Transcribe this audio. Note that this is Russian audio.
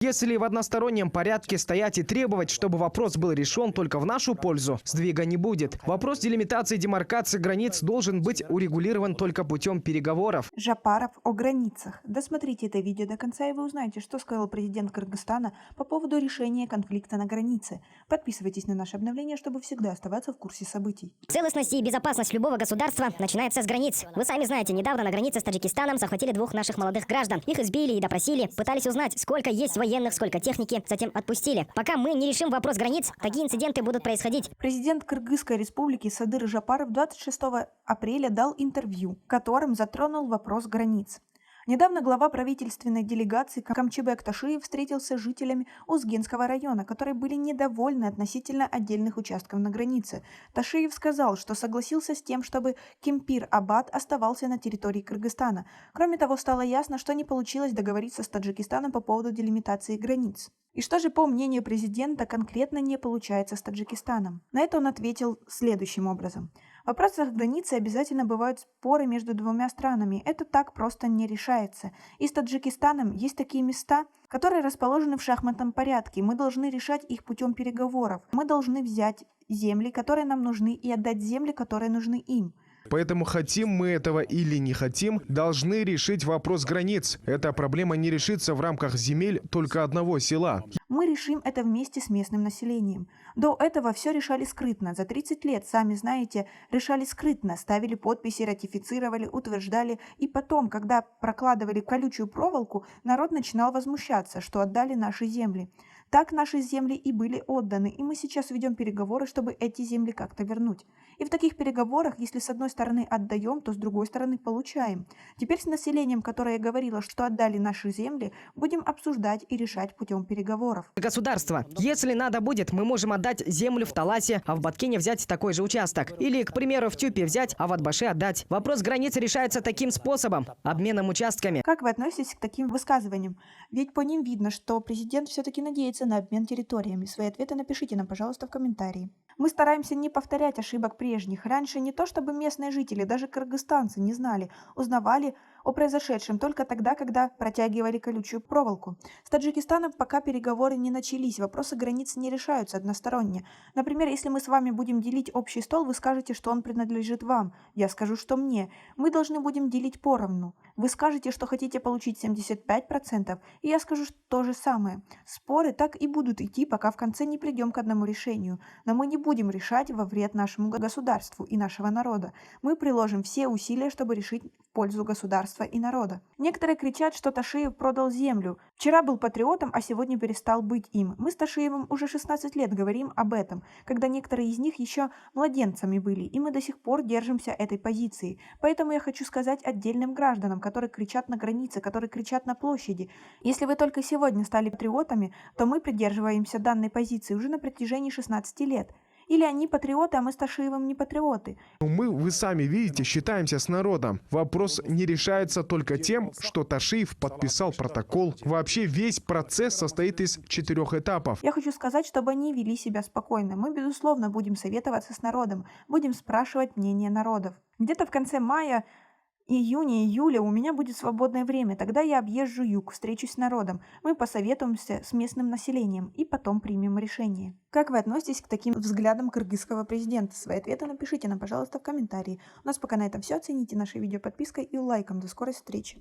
Если в одностороннем порядке стоять и требовать, чтобы вопрос был решен только в нашу пользу, сдвига не будет. Вопрос делимитации и демаркации границ должен быть урегулирован только путем переговоров. Жапаров о границах. Досмотрите это видео до конца, и вы узнаете, что сказал президент Кыргызстана по поводу решения конфликта на границе. Подписывайтесь на наши обновления, чтобы всегда оставаться в курсе событий. Целостность и безопасность любого государства начинается с границ. Вы сами знаете, недавно на границе с Таджикистаном захватили 2 наших молодых граждан. Их избили и допросили, пытались узнать, сколько есть военных, сколько техники, затем отпустили. Пока мы не решим вопрос границ, такие инциденты будут происходить. Президент Кыргызской республики Садыр Жапаров 26 апреля дал интервью, которым затронул вопрос границ. Недавно глава правительственной делегации Камчыбек Ташиев встретился с жителями Узгенского района, которые были недовольны относительно отдельных участков на границе. Ташиев сказал, что согласился с тем, чтобы Кемпир-Абад оставался на территории Кыргызстана. Кроме того, стало ясно, что не получилось договориться с Таджикистаном по поводу делимитации границ. И что же, по мнению президента, конкретно не получается с Таджикистаном? На это он ответил следующим образом. В вопросах границы обязательно бывают споры между двумя странами. Это так просто не решается. И с Таджикистаном есть такие места, которые расположены в шахматном порядке. Мы должны решать их путем переговоров. Мы должны взять земли, которые нам нужны, и отдать земли, которые нужны им. Поэтому хотим мы этого или не хотим, должны решить вопрос границ. Эта проблема не решится в рамках земель только одного села. Мы решим это вместе с местным населением. До этого все решали скрытно. За 30 лет, сами знаете, решали скрытно. Ставили подписи, ратифицировали, утверждали. И потом, когда прокладывали колючую проволоку, народ начинал возмущаться, что отдали наши земли. Так наши земли и были отданы, и мы сейчас ведем переговоры, чтобы эти земли как-то вернуть. И в таких переговорах, если с одной стороны отдаем, то с другой стороны получаем. Теперь с населением, которое я говорила, что отдали наши земли, будем обсуждать и решать путем переговоров. Государство. Если надо будет, мы можем отдать землю в Таласе, а в Баткене взять такой же участок. Или, к примеру, в Тюпе взять, а в Атбаше отдать. Вопрос границы решается таким способом – обменом участками. Как вы относитесь к таким высказываниям? Ведь по ним видно, что президент все-таки надеется на обмен территориями. Свои ответы напишите нам, пожалуйста, в комментарии. Мы стараемся не повторять ошибок прежних. Раньше не то чтобы местные жители, даже кыргызстанцы не знали, узнавали о произошедшем только тогда, когда протягивали колючую проволоку. С Таджикистаном пока переговоры не начались, вопросы границ не решаются односторонне. Например, если мы с вами будем делить общий стол, вы скажете, что он принадлежит вам. Я скажу, что мне. Мы должны будем делить поровну. Вы скажете, что хотите получить 75%, и я скажу то же самое. Споры так и будут идти, пока в конце не придем к одному решению. Но мы не будем решать во вред нашему государству и нашего народа. Мы приложим все усилия, чтобы решить в пользу государства и народа. Некоторые кричат, что Ташиев продал землю. Вчера был патриотом, а сегодня перестал быть им. Мы с Ташиевым уже 16 лет говорим об этом, когда некоторые из них еще младенцами были, и мы до сих пор держимся этой позиции. Поэтому я хочу сказать отдельным гражданам, которые кричат на границе, которые кричат на площади. Если вы только сегодня стали патриотами, то мы придерживаемся данной позиции уже на протяжении 16 лет. Или они патриоты, а мы с Ташиевым не патриоты. Вы сами видите, считаемся с народом. Вопрос не решается только тем, что Ташиев подписал протокол. Вообще весь процесс состоит из 4 этапов. Я хочу сказать, чтобы они вели себя спокойно. Мы, безусловно, будем советоваться с народом, будем спрашивать мнение народов. Где-то в конце мая, июня-июля у меня будет свободное время. Тогда я объезжу юг, встречусь с народом. Мы посоветуемся с местным населением и потом примем решение. Как вы относитесь к таким взглядам кыргызского президента? Свои ответы напишите нам, пожалуйста, в комментарии. У нас пока на этом все. Оцените наше видео подпиской и лайком. До скорой встречи.